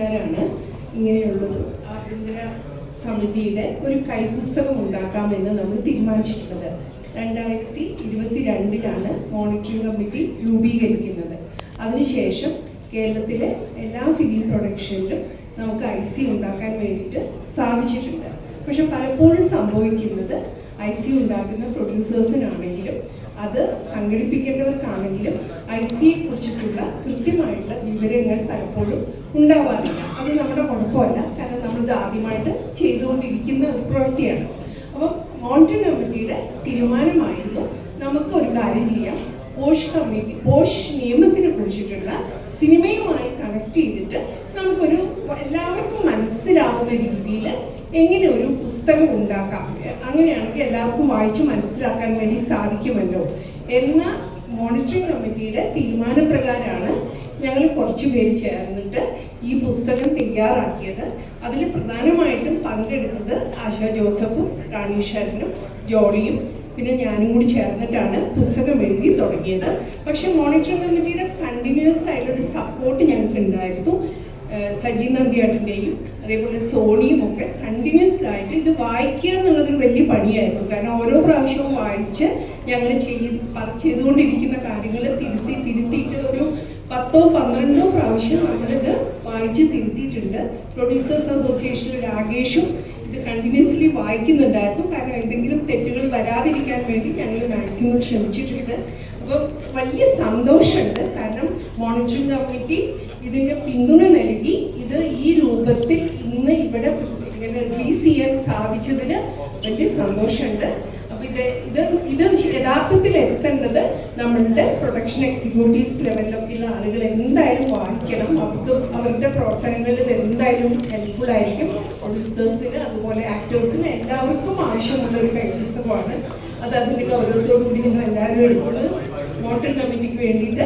സർക്കാരാണ് ഇങ്ങനെയുള്ളൊരു ആഭ്യന്തര സമിതിയുടെ ഒരു കൈപ്പുസ്തകം ഉണ്ടാക്കാമെന്ന് നമ്മൾ തീരുമാനിച്ചിട്ടുള്ളത്. 2022 മോണിറ്ററിംഗ് കമ്മിറ്റി രൂപീകരിക്കുന്നത്. അതിനുശേഷം കേരളത്തിലെ എല്ലാ ഫിലിം പ്രൊഡക്ഷനിലും നമുക്ക് IC ഉണ്ടാക്കാൻ വേണ്ടിയിട്ട് സാധിച്ചിട്ടുണ്ട്. പക്ഷെ പലപ്പോഴും സംഭവിക്കുന്നത് IC ഉണ്ടാക്കുന്ന പ്രൊഡ്യൂസേഴ്സിനാണെങ്കിലും അത് സംഘടിപ്പിക്കേണ്ടവർക്കാണെങ്കിലും ICയെ കുറിച്ചിട്ടുള്ള കൃത്യമായിട്ടുള്ള വിവരങ്ങൾ പലപ്പോഴും ഉണ്ടാവാറില്ല. അത് നമ്മുടെ കുഴപ്പമല്ല, കാരണം നമ്മളിത് ആദ്യമായിട്ട് ചെയ്തുകൊണ്ടിരിക്കുന്ന ഒരു പ്രവൃത്തിയാണ്. അപ്പം മോണിറ്ററിംഗ് കമ്മിറ്റിയുടെ തീരുമാനമായിരുന്നു നമുക്കൊരു കാര്യം ചെയ്യാം, പോഷ് നിയമത്തിനെ കുറിച്ചിട്ടുള്ള സിനിമയുമായി കണക്ട് ചെയ്തിട്ട് നമുക്കൊരു എല്ലാവർക്കും മനസ്സിലാവുന്ന രീതിയിൽ എങ്ങനെ ഒരു പുസ്തകം ഉണ്ടാക്കാം, അങ്ങനെയാണെങ്കിൽ എല്ലാവർക്കും വായിച്ച് മനസ്സിലാക്കാൻ വേണ്ടി സാധിക്കുമല്ലോ എന്ന മോണിറ്ററിംഗ് കമ്മിറ്റിയുടെ തീരുമാനപ്രകാരമാണ് ഞങ്ങൾ കുറച്ചു പേര് ചേർന്നിട്ട് ഈ പുസ്തകം തയ്യാറാക്കിയത്. അതിൽ പ്രധാനമായിട്ടും പങ്കെടുത്തത് ആശാ ജോസഫും റാണി ശരനും ജോളിയും പിന്നെ ഞാനും കൂടി ചേർന്നിട്ടാണ് പുസ്തകം എഴുതി തുടങ്ങിയത്. പക്ഷെ മോണിറ്ററിംഗ് കമ്മിറ്റിയുടെ കണ്ടിന്യൂസ് ആയിട്ടുള്ളൊരു സപ്പോർട്ട് ഞങ്ങൾക്ക് ഉണ്ടായിരുന്നു. സജി നന്ദിയാട്ടിൻ്റെയും അതേപോലെ സോണിയും ഒക്കെ കണ്ടിന്യൂസ്ഡ് ആയിട്ട് ഇത് വായിക്കുക എന്നുള്ളതൊരു വലിയ പണിയായിരുന്നു. കാരണം ഓരോ പ്രാവശ്യവും വായിച്ച് ഞങ്ങൾ ചെയ്തുകൊണ്ടിരിക്കുന്ന കാര്യങ്ങൾ തിരുത്തിയിട്ട് ഒരു 10-12 പ്രാവശ്യം നമ്മളിത് വായിച്ച് തിരുത്തിയിട്ടുണ്ട്. പ്രൊഡ്യൂസേഴ്സ് അസോസിയേഷനിൽ രാകേഷും ഇത് കണ്ടിന്യൂസ്ലി വായിക്കുന്നുണ്ടായിരുന്നു. കാരണം എന്തെങ്കിലും തെറ്റുകൾ വരാതിരിക്കാൻ വേണ്ടി ഞങ്ങൾ മാക്സിമം ശ്രമിച്ചിട്ടുണ്ട്. അപ്പം വലിയ സന്തോഷമുണ്ട്, കാരണം മോണിറ്ററിംഗ് കമ്മിറ്റി ഇതിൻ്റെ പിന്തുണ നൽകി ഇത് ഈ രൂപത്തിൽ ഇന്ന് ഇവിടെ റിലീസ് ചെയ്യാൻ സാധിച്ചതിന് വലിയ സന്തോഷമുണ്ട്. അപ്പോൾ ഇത് യഥാർത്ഥത്തിൽ എത്തേണ്ടത് നമ്മളുടെ പ്രൊഡക്ഷൻ എക്സിക്യൂട്ടീവ്സ് ലെവലിലൊക്കെയുള്ള ആളുകൾ എന്തായാലും വായിക്കണം. അവരുടെ പ്രവർത്തനങ്ങളിൽ ഇത് എന്തായാലും ഹെൽപ്ഫുൾ ആയിരിക്കും. പ്രൊഡ്യൂസേഴ്സിന് അതുപോലെ ആക്ടേഴ്സിന് എല്ലാവർക്കും ആവശ്യമുള്ള ഒരു കൈപ്പുസ്തകമാണ്. അത് അതിൻ്റെ ഗൗരവത്തോടു കൂടി നിങ്ങൾ എല്ലാവരും എടുക്കുന്നത് മോണിറ്ററിംഗ് കമ്മിറ്റിക്ക് വേണ്ടിയിട്ട്